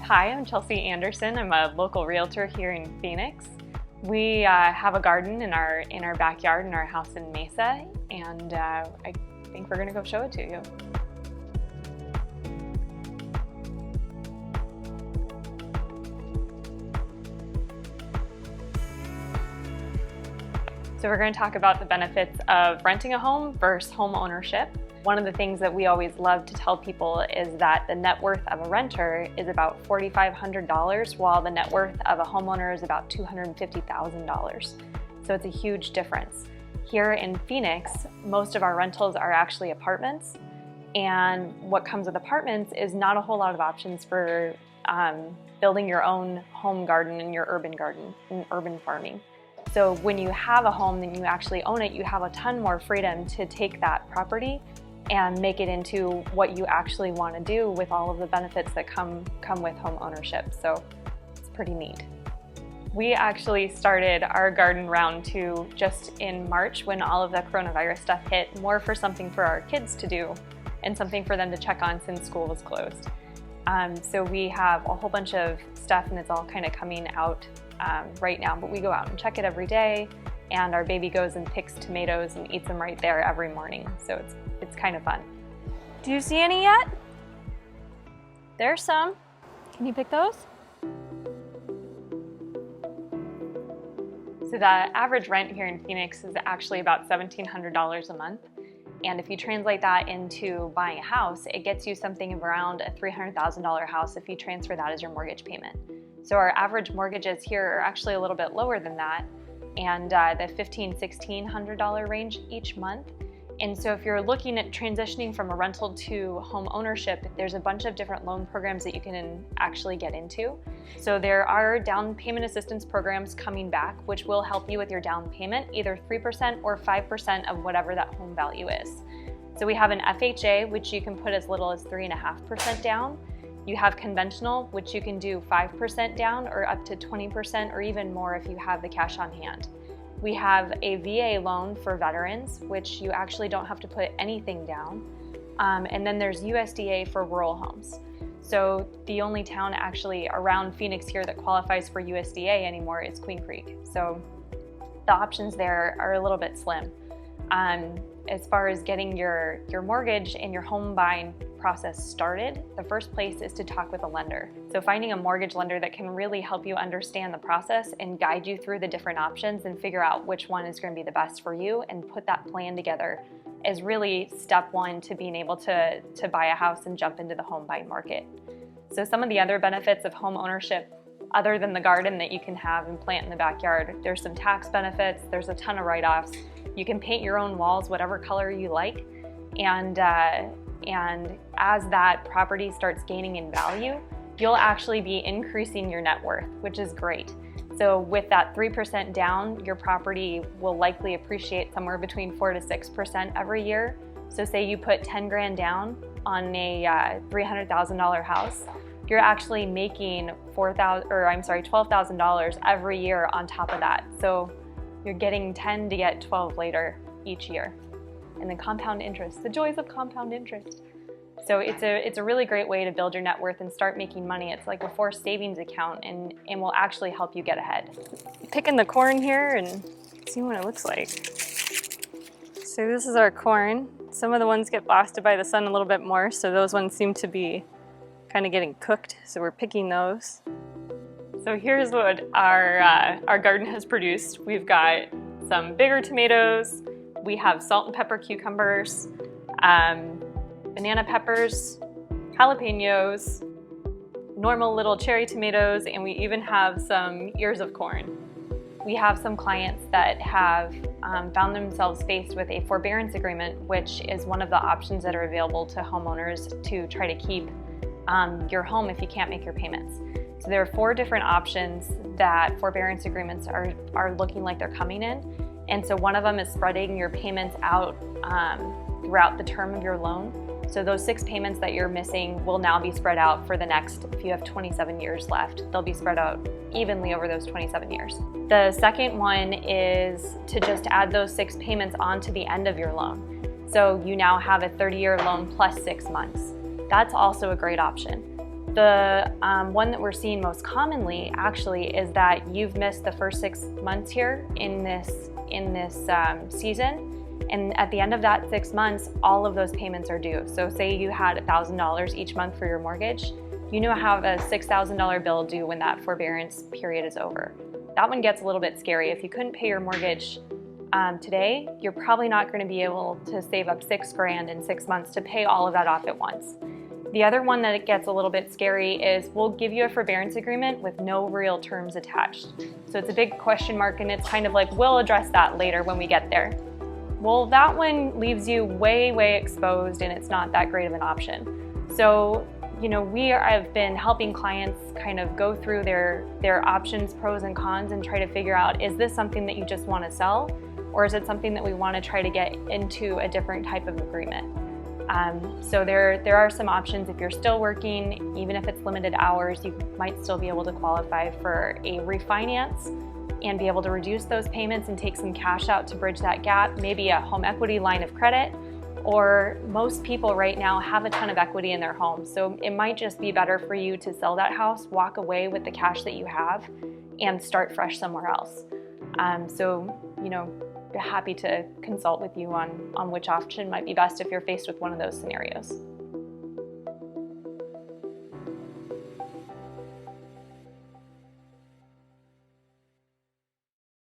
Hi, I'm Chelsea Anderson. I'm a local realtor here in Phoenix. We have a garden in our backyard in our house in Mesa, and I think we're going to go show it to you. So we're going to talk about the benefits of renting a home versus home ownership. One of the things that we always love to tell people is that the net worth of a renter is about $4,500, while the net worth of a homeowner is about $250,000. So it's a huge difference. Here in Phoenix, most of our rentals are actually apartments, and what comes with apartments is not a whole lot of options for building your own home garden in your urban garden, in urban farming. So when you have a home and you actually own it, you have a ton more freedom to take that property and make it into what you actually want to do with all of the benefits that come with home ownership. So it's pretty neat. We actually started our garden round 2 just in March when all of the coronavirus stuff hit, more for something for our kids to do and something for them to check on since school was closed. So we have a whole bunch of stuff, and it's all kind of coming out right now, but we go out and check it every day, and our baby goes and picks tomatoes and eats them right there every morning. So it's kind of fun. Do you see any yet? There's some. Can you pick those? So the average rent here in Phoenix is actually about $1,700 a month. And if you translate that into buying a house, it gets you something around a $300,000 house if you transfer that as your mortgage payment. So our average mortgages here are actually a little bit lower than that, and the $1,500–$1,600 range each month. And so if you're looking at transitioning from a rental to home ownership, there's a bunch of different loan programs that you can actually get into. So there are down payment assistance programs coming back, which will help you with your down payment, either 3% or 5% of whatever that home value is. So we have an FHA, which you can put as little as 3.5% down. You have conventional, which you can do 5% down or up to 20% or even more if you have the cash on hand. We have a VA loan for veterans, which you actually don't have to put anything down. And then there's USDA for rural homes. So the only town actually around Phoenix here that qualifies for USDA anymore is Queen Creek. So the options there are a little bit slim. As far as getting your mortgage and your home buying process started, the first place is to talk with a lender. So finding a mortgage lender that can really help you understand the process and guide you through the different options and figure out which one is going to be the best for you and put that plan together is really step one to being able to buy a house and jump into the home buying market. So some of the other benefits of home ownership, other than the garden that you can have and plant in the backyard, there's some tax benefits, there's a ton of write-offs. You can paint your own walls whatever color you like, and as that property starts gaining in value, you'll actually be increasing your net worth, which is great. So with that 3% down, your property will likely appreciate somewhere between 4 to 6% every year. So say you put 10 grand down on a $300,000 house, you're actually making $12,000 every year on top of that. So you're getting 10 to get 12 later each year. And then compound interest, the joys of compound interest. So it's a really great way to build your net worth and start making money. It's like a forced savings account and will actually help you get ahead. Picking the corn here and seeing what it looks like. So this is our corn. Some of the ones get blasted by the sun a little bit more, so those ones seem to be kind of getting cooked, so we're picking those. So here's what our garden has produced. We've got some bigger tomatoes, we have salt and pepper cucumbers, banana peppers, jalapenos, normal little cherry tomatoes, and we even have some ears of corn. We have some clients that have found themselves faced with a forbearance agreement, which is one of the options that are available to homeowners to try to keep your home if you can't make your payments. So there are 4 different options that forbearance agreements are looking like they're coming in. And so one of them is spreading your payments out throughout the term of your loan. So those 6 payments that you're missing will now be spread out for the next, if you have 27 years left, they'll be spread out evenly over those 27 years. The second one is to just add those 6 payments onto the end of your loan. So you now have a 30-year loan plus 6 months. That's also a great option. The one that we're seeing most commonly actually is that you've missed the first 6 months here in this season. And at the end of that 6 months, all of those payments are due. So say you had $1,000 each month for your mortgage, you now have a $6,000 bill due when that forbearance period is over. That one gets a little bit scary. If you couldn't pay your mortgage today, you're probably not going to be able to save up $6,000 in 6 months to pay all of that off at once. The other one that it gets a little bit scary is we'll give you a forbearance agreement with no real terms attached. So it's a big question mark, and it's kind of like, we'll address that later when we get there. Well, that one leaves you way exposed, and it's not that great of an option. So, we have been helping clients kind of go through their options, pros and cons, and try to figure out, is this something that you just want to sell, or is it something that we want to try to get into a different type of agreement? So there are some options. If you're still working, even if it's limited hours, you might still be able to qualify for a refinance and be able to reduce those payments and take some cash out to bridge that gap, maybe a home equity line of credit, or most people right now have a ton of equity in their home. So it might just be better for you to sell that house, walk away with the cash that you have, and start fresh somewhere else. Happy to consult with you on which option might be best if you're faced with one of those scenarios.